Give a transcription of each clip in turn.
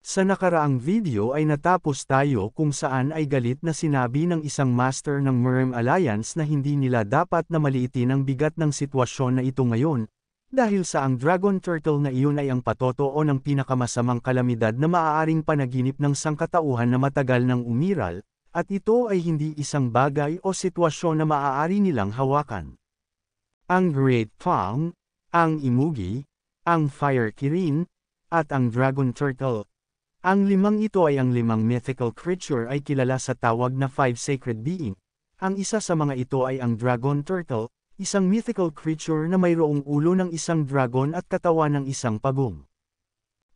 Sa nakaraang video ay natapos tayo kung saan ay galit na sinabi ng isang master ng Merm Alliance na hindi nila dapat na maliitin ang bigat ng sitwasyon na ito ngayon, dahil sa ang Dragon Turtle na iyon ay ang patotoo ng pinakamasamang kalamidad na maaaring panaginip ng sangkatauhan na matagal nang umiral, at ito ay hindi isang bagay o sitwasyon na maaari nilang hawakan. Ang Great Fang, ang Imugi, ang Fire Kirin, at ang Dragon Turtle. Ang limang ito ay ang limang mythical creature ay kilala sa tawag na Five Sacred Being. Ang isa sa mga ito ay ang Dragon Turtle, isang mythical creature na mayroong ulo ng isang dragon at katawan ng isang pagong.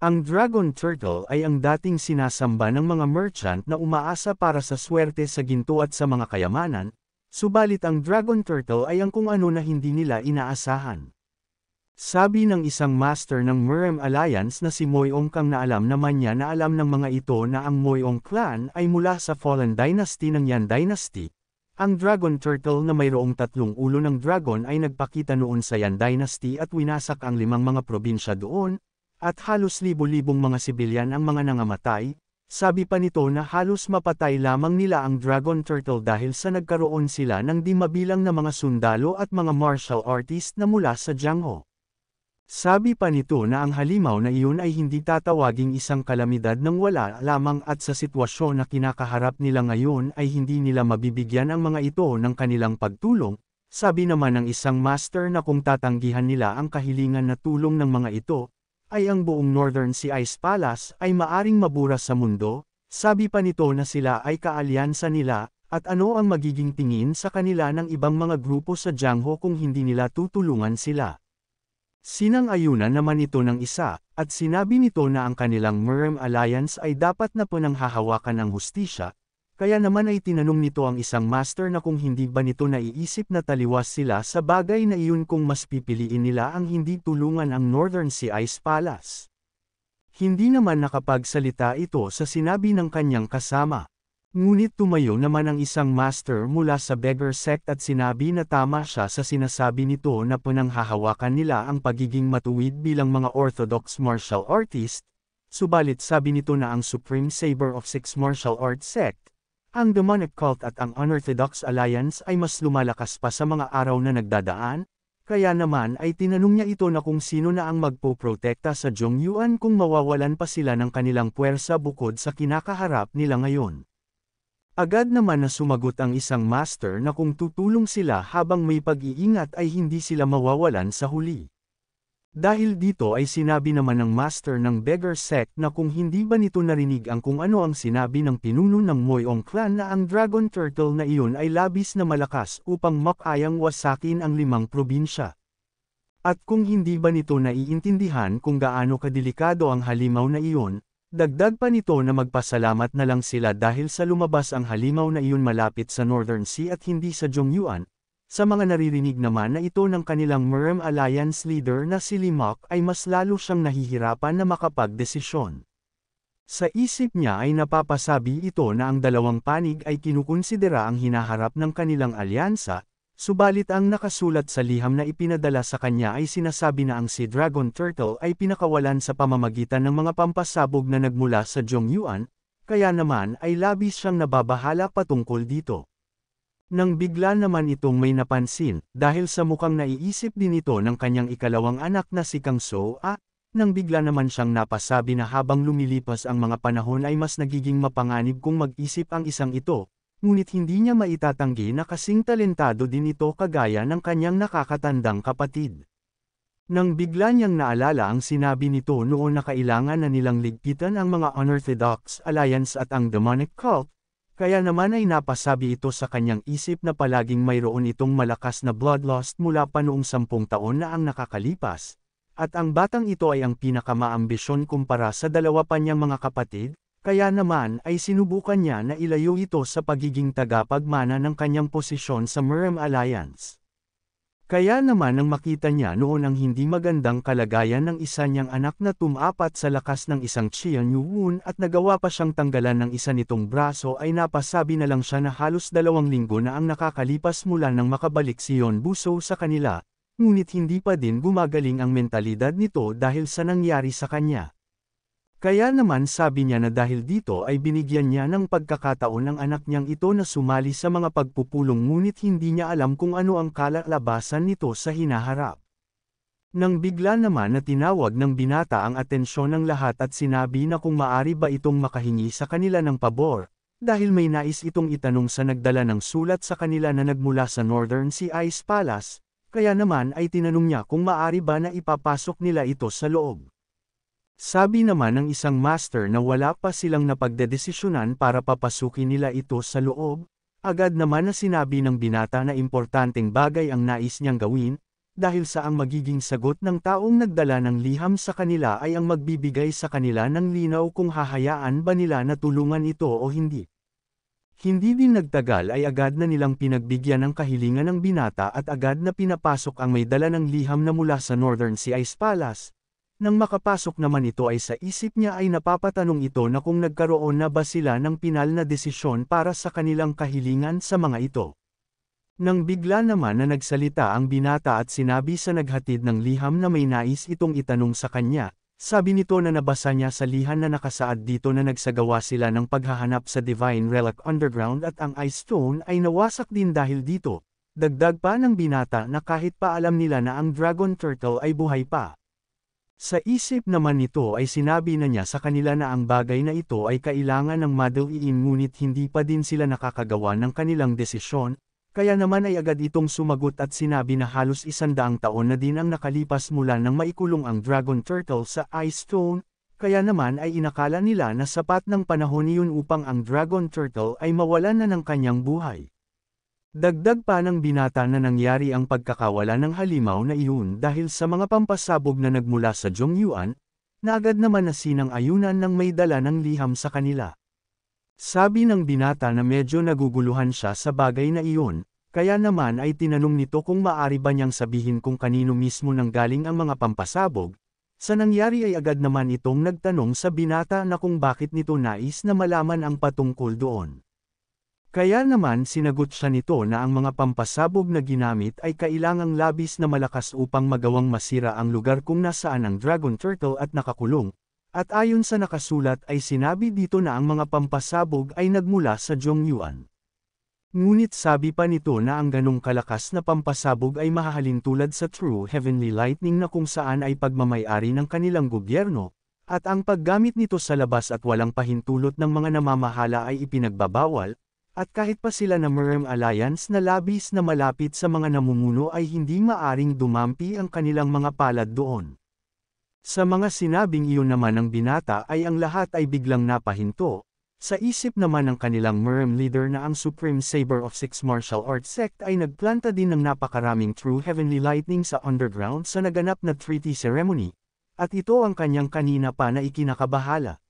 Ang Dragon Turtle ay ang dating sinasamba ng mga merchant na umaasa para sa swerte sa ginto at sa mga kayamanan, subalit ang Dragon Turtle ay ang kung ano na hindi nila inaasahan. Sabi ng isang master ng Merm Alliance na si Moyong Kang na alam naman niya na alam ng mga ito na ang Moyong clan ay mula sa Fallen Dynasty ng Yan Dynasty. Ang Dragon Turtle na mayroong tatlong ulo ng dragon ay nagpakita noon sa Yan Dynasty at winasak ang limang mga probinsya doon, at halos libo-libong mga sibilyan ang mga nangamatay. Sabi pa nito na halos mapatay lamang nila ang Dragon Turtle dahil sa nagkaroon sila ng di mabilang na mga sundalo at mga martial artist na mula sa Jiangho. Sabi pa nito na ang halimaw na iyon ay hindi tatawaging isang kalamidad ng wala lamang at sa sitwasyon na kinakaharap nila ngayon ay hindi nila mabibigyan ang mga ito ng kanilang pagtulong. Sabi naman ng isang master na kung tatanggihan nila ang kahilingan na tulong ng mga ito, ay ang buong Northern Sea Ice Palace ay maaring mabura sa mundo. Sabi pa nito na sila ay kaalyansa nila, at ano ang magiging tingin sa kanila ng ibang mga grupo sa Jiangho kung hindi nila tutulungan sila. Sinang-ayunan naman ito ng isa, at sinabi nito na ang kanilang Merm Alliance ay dapat na pananghahawakan ng hustisya, kaya naman ay tinanong nito ang isang master na kung hindi ba nito naiisip na taliwas sila sa bagay na iyon kung mas pipiliin nila ang hindi tulungan ang Northern Sea Ice Palace. Hindi naman nakapagsalita ito sa sinabi ng kanyang kasama. Ngunit tumayo naman ang isang master mula sa Beggar Sect at sinabi na tama siya sa sinasabi nito na pananghahawakan nila ang pagiging matuwid bilang mga orthodox martial artist, subalit sabi nito na ang Supreme Saber of Six Martial Arts Sect, ang Demonic Cult at ang Unorthodox Alliance ay mas lumalakas pa sa mga araw na nagdadaan, kaya naman ay tinanong niya ito na kung sino na ang magpoprotekta sa Zhongyuan kung mawawalan pa sila ng kanilang puwersa bukod sa kinakaharap nila ngayon. Agad naman na sumagot ang isang master na kung tutulong sila habang may pag-iingat ay hindi sila mawawalan sa huli. Dahil dito ay sinabi naman ng master ng Beggar Sect na kung hindi ba nito narinig ang kung ano ang sinabi ng pinuno ng Moyong clan na ang Dragon Turtle na iyon ay labis na malakas upang makayang wasakin ang limang probinsya. At kung hindi ba nito naiintindihan kung gaano kadelikado ang halimaw na iyon, dagdag pa nito na magpasalamat na lang sila dahil sa lumabas ang halimaw na iyon malapit sa Northern Sea at hindi sa Zhongyuan. Sa mga naririnig naman na ito ng kanilang Merm Alliance leader na si Limok ay mas lalo siyang nahihirapan na makapagdesisyon. Sa isip niya ay napapasabi ito na ang dalawang panig ay kinukonsidera ang hinaharap ng kanilang alyansa, subalit ang nakasulat sa liham na ipinadala sa kanya ay sinasabi na ang si Dragon Turtle ay pinakawalan sa pamamagitan ng mga pampasabog na nagmula sa Zhongyuan, kaya naman ay labis siyang nababahala patungkol dito. Nang bigla naman itong may napansin, dahil sa mukhang naiisip din ito ng kanyang ikalawang anak na si Kang So, nang bigla naman siyang napasabi na habang lumilipas ang mga panahon ay mas nagiging mapanganib kung mag-isip ang isang ito, ngunit hindi niya maitatanggi na kasing talentado din ito kagaya ng kanyang nakakatandang kapatid. Nang bigla niyang naalala ang sinabi nito noon na kailangan na nilang ligpitan ang mga Unorthodox Alliance at ang Demonic Cult, kaya naman ay napasabi ito sa kanyang isip na palaging mayroon itong malakas na bloodlust mula pa noong 10 taon na ang nakakalipas, at ang batang ito ay ang pinakamaambisyon kumpara sa dalawa pa niyang mga kapatid, kaya naman ay sinubukan niya na ilayo ito sa pagiging tagapagmana ng kanyang posisyon sa Merm Alliance. Kaya naman nang makita niya noon ang hindi magandang kalagayan ng isa niyang anak na tumapat sa lakas ng isang Qian Yuun at nagawa pa siyang tanggalan ng isa nitong braso ay napasabi na lang siya na halos 2 linggo na ang nakakalipas mula nang makabalik si Yon Buso sa kanila, ngunit hindi pa din gumagaling ang mentalidad nito dahil sa nangyari sa kanya. Kaya naman sabi niya na dahil dito ay binigyan niya ng pagkakataon ang anak niyang ito na sumali sa mga pagpupulong ngunit hindi niya alam kung ano ang kalalabasan nito sa hinaharap. Nang bigla naman na tinawag ng binata ang atensyon ng lahat at sinabi na kung maari ba itong makahingi sa kanila ng pabor, dahil may nais itong itanong sa nagdala ng sulat sa kanila na nagmula sa Northern Sea Ice Palace, kaya naman ay tinanong niya kung maari ba na ipapasok nila ito sa loob. Sabi naman ng isang master na wala pa silang napagdedesisyonan para papasukin nila ito sa loob, agad naman na sinabi ng binata na importanteng bagay ang nais niyang gawin, dahil sa ang magiging sagot ng taong nagdala ng liham sa kanila ay ang magbibigay sa kanila ng linaw kung hahayaan ba nila na tulungan ito o hindi. Hindi din nagtagal ay agad na nilang pinagbigyan ng kahilingan ng binata at agad na pinapasok ang may dala ng liham na mula sa Northern Sea Ice Palace. Nang makapasok naman ito ay sa isip niya ay napapatanong ito na kung nagkaroon na ba sila ng pinal na desisyon para sa kanilang kahilingan sa mga ito. Nang bigla naman na nagsalita ang binata at sinabi sa naghatid ng liham na may nais itong itanong sa kanya, sabi nito na nabasa niya sa lihan na nakasaad dito na nagsagawa sila ng paghahanap sa Divine Relic Underground at ang Ice Stone ay nawasak din dahil dito. Dagdag pa ng binata na kahit pa alam nila na ang Dragon Turtle ay buhay pa. Sa isip naman nito ay sinabi na niya sa kanila na ang bagay na ito ay kailangan ng madaliin ngunit hindi pa din sila nakakagawa ng kanilang desisyon, kaya naman ay agad itong sumagot at sinabi na halos 100 taon na din ang nakalipas mula nang maikulong ang Dragon Turtle sa Ice Stone, kaya naman ay inakala nila na sapat ng panahon iyon upang ang Dragon Turtle ay mawalan na ng kanyang buhay. Dagdag pa ng binata na nangyari ang pagkakawala ng halimaw na iyon dahil sa mga pampasabog na nagmula sa Zhongyuan, na agad naman na sinang-ayunan ng may dala ng liham sa kanila. Sabi ng binata na medyo naguguluhan siya sa bagay na iyon, kaya naman ay tinanong nito kung maari ba niyang sabihin kung kanino mismo nanggaling ang mga pampasabog. Sa nangyari ay agad naman itong nagtanong sa binata na kung bakit nito nais na malaman ang patungkol doon. Kaya naman sinagot siya nito na ang mga pampasabog na ginamit ay kailangang labis na malakas upang magawang masira ang lugar kung nasaan ang Dragon Turtle at nakakulong, at ayon sa nakasulat ay sinabi dito na ang mga pampasabog ay nagmula sa Zhongyuan. Ngunit sabi pa nito na ang ganong kalakas na pampasabog ay mahahalin tulad sa True Heavenly Lightning na kung saan ay pagmamay-ari ng kanilang gobyerno, at ang paggamit nito sa labas at walang pahintulot ng mga namamahala ay ipinagbabawal. At kahit pa sila na Merm Alliance na labis na malapit sa mga namumuno ay hindi maaring dumampi ang kanilang mga palad doon. Sa mga sinabing iyon naman ng binata ay ang lahat ay biglang napahinto, sa isip naman ng kanilang Merm leader na ang Supreme Saber of Six Martial Arts Sect ay nagplanta din ng napakaraming True Heavenly Lightning sa underground sa naganap na treaty ceremony, at ito ang kanyang kanina pa na ikinakabahala.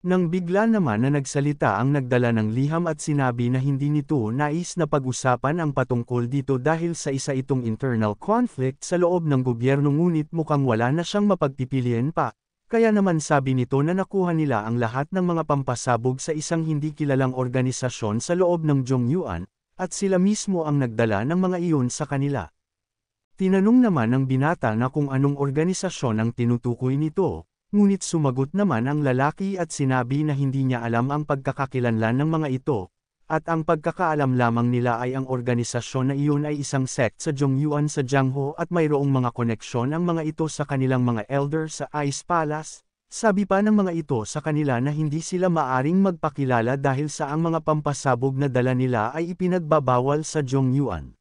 Nang bigla naman na nagsalita ang nagdala ng liham at sinabi na hindi nito nais na pag-usapan ang patungkol dito dahil sa isa itong internal conflict sa loob ng gobyerno ngunit mukhang wala na siyang mapagpipilian pa, kaya naman sabi nito na nakuha nila ang lahat ng mga pampasabog sa isang hindi kilalang organisasyon sa loob ng Zhongyuan, at sila mismo ang nagdala ng mga iyon sa kanila. Tinanong naman ng binata na kung anong organisasyon ang tinutukoy nito. Ngunit sumagot naman ang lalaki at sinabi na hindi niya alam ang pagkakakilanlan ng mga ito, at ang pagkakaalam lamang nila ay ang organisasyon na iyon ay isang sect sa Zhongyuan sa Jiangho at mayroong mga koneksyon ang mga ito sa kanilang mga elder sa Ice Palace. Sabi pa ng mga ito sa kanila na hindi sila maaring magpakilala dahil sa ang mga pampasabog na dala nila ay ipinagbabawal sa Zhongyuan.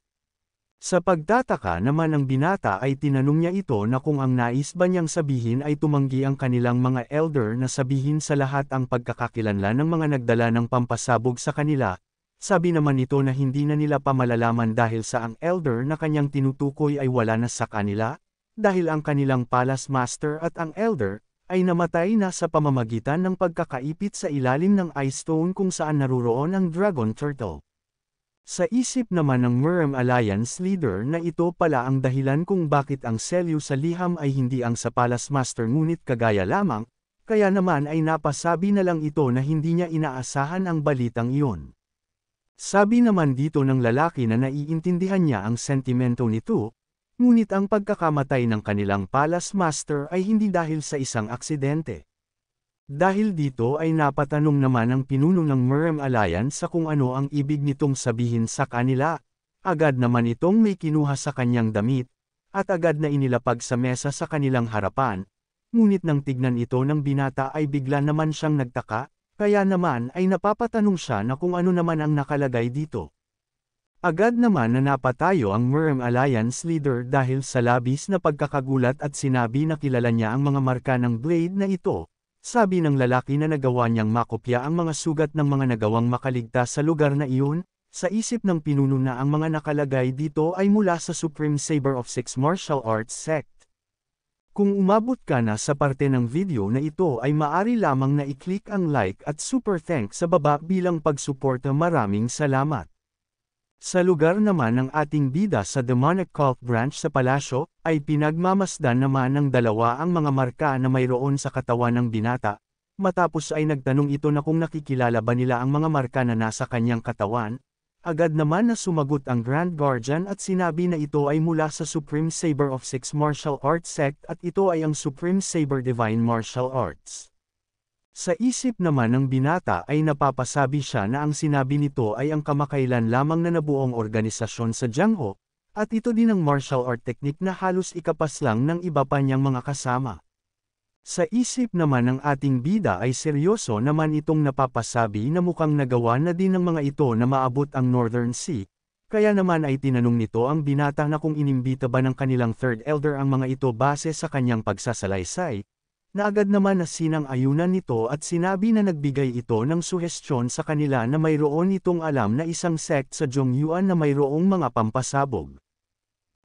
Sa pagtataka naman ng binata ay tinanong niya ito na kung ang nais ba niyang sabihin ay tumanggi ang kanilang mga elder na sabihin sa lahat ang pagkakakilanlan ng mga nagdala ng pampasabog sa kanila. Sabi naman nito na hindi na nila pa malalaman dahil sa ang elder na kanyang tinutukoy ay wala na sa kanila, dahil ang kanilang palace master at ang elder ay namatay na sa pamamagitan ng pagkakaipit sa ilalim ng Ice Stone kung saan naruroon ang Dragon Turtle. Sa isip naman ng Merm Alliance leader na ito pala ang dahilan kung bakit ang selyo sa liham ay hindi ang sa Palace Master ngunit kagaya lamang, kaya naman ay napasabi na lang ito na hindi niya inaasahan ang balitang iyon. Sabi naman dito ng lalaki na naiintindihan niya ang sentimento nito, ngunit ang pagkakamatay ng kanilang Palace Master ay hindi dahil sa isang aksidente. Dahil dito ay napatanong naman ang pinuno ng Merem Alliance sa kung ano ang ibig nitong sabihin sa kanila. Agad naman itong may kinuha sa kanyang damit, at agad na inilapag sa mesa sa kanilang harapan. Ngunit nang tignan ito ng binata ay bigla naman siyang nagtaka, kaya naman ay napapatanong siya na kung ano naman ang nakalagay dito. Agad naman na napatayo ang Merem Alliance leader dahil sa labis na pagkakagulat at sinabi na kilala niya ang mga marka ng blade na ito. Sabi ng lalaki na nagawa niyang makopya ang mga sugat ng mga nagawang makaligtas sa lugar na iyon, sa isip ng pinuno na ang mga nakalagay dito ay mula sa Supreme Saber of Six Martial Arts Sect. Kung umabot ka na sa parte ng video na ito ay maaari lamang na i-click ang like at super thanks sa baba bilang pagsuporta. Maraming salamat. Sa lugar naman ng ating bida sa Demonic Cult Branch sa palasyo, ay pinagmamasdan naman ng dalawa ang mga marka na mayroon sa katawan ng binata. Matapos ay nagtanong ito na kung nakikilala ba nila ang mga marka na nasa kanyang katawan. Agad naman na sumagot ang Grand Guardian at sinabi na ito ay mula sa Supreme Saber of Six Martial Arts Sect at ito ay ang Supreme Saber Divine Martial Arts. Sa isip naman ng binata ay napapasabi siya na ang sinabi nito ay ang kamakailan lamang na nabuong organisasyon sa Jiangho, at ito din ang martial art technique na halos ikapas lang ng iba pa niyang mga kasama. Sa isip naman ng ating bida ay seryoso naman itong napapasabi na mukhang nagawa na din ng mga ito na maabot ang Northern Sea, kaya naman ay tinanong nito ang binata na kung inimbita ba ng kanilang third elder ang mga ito base sa kanyang pagsasalaysay. Na agad naman na sinang-ayunan nito at sinabi na nagbigay ito ng suhestyon sa kanila na mayroon itong alam na isang sect sa Zhongyuan na mayroong mga pampasabog.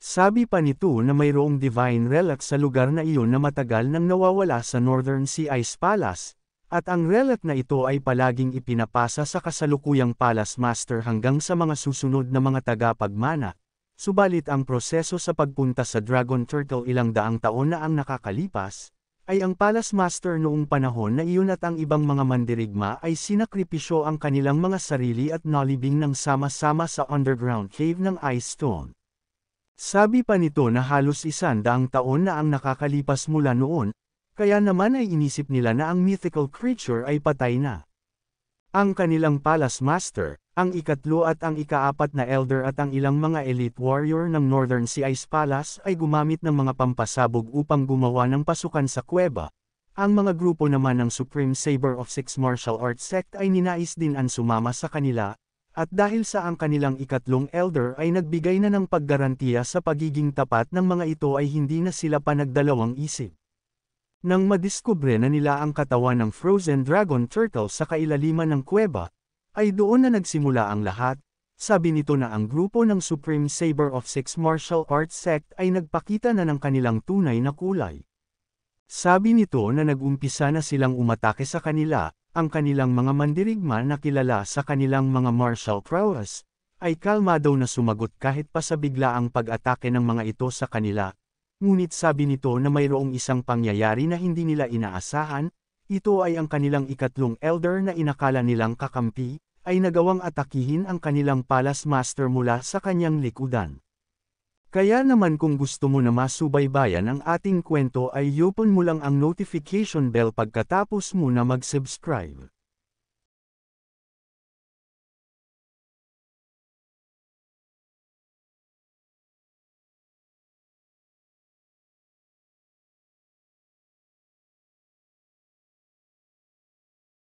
Sabi pa nito na mayroong divine relic sa lugar na iyon na matagal nang nawawala sa Northern Sea Ice Palace, at ang relic na ito ay palaging ipinapasa sa kasalukuyang Palace Master hanggang sa mga susunod na mga tagapagmana. Subalit ang proseso sa pagpunta sa Dragon Turtle ilang daang taon na ang nakakalipas, ay ang Palace Master noong panahon na iyon at ang ibang mga mandirigma ay sinakripisyo ang kanilang mga sarili at nalibing ng sama-sama sa underground cave ng Ice Stone. Sabi pa nito na halos 100 taon na ang nakakalipas mula noon, kaya naman ay inisip nila na ang mythical creature ay patay na. Ang kanilang Palace Master, ang ikatlo at ang ikaapat na elder at ang ilang mga elite warrior ng Northern Sea Ice Palace ay gumamit ng mga pampasabog upang gumawa ng pasukan sa kuweba. Ang mga grupo naman ng Supreme Saber of Six Martial Arts Sect ay ninais din ang sumama sa kanila, at dahil sa ang kanilang ikatlong elder ay nagbigay na ng paggarantiya sa pagiging tapat ng mga ito ay hindi na sila pa nagdalawang isip. Nang madiskubre na nila ang katawan ng Frozen Dragon Turtle sa kailaliman ng kuweba, ay doon na nagsimula ang lahat. Sabi nito na ang grupo ng Supreme Saber of Six Martial Arts Sect ay nagpakita na ng kanilang tunay na kulay. Sabi nito na nag-umpisa na silang umatake sa kanila, ang kanilang mga mandirigma na kilala sa kanilang mga martial prowess, ay kalmado na sumagot kahit pa sa biglaang pag-atake ng mga ito sa kanila. Ngunit sabi nito na mayroong isang pangyayari na hindi nila inaasahan, ito ay ang kanilang ikatlong elder na inakala nilang kakampi, ay nagawang atakihin ang kanilang Palace Master mula sa kanyang likudan. Kaya naman kung gusto mo na masubaybayan ang ating kwento ay i-open mo lang ang notification bell pagkatapos mo na mag-subscribe.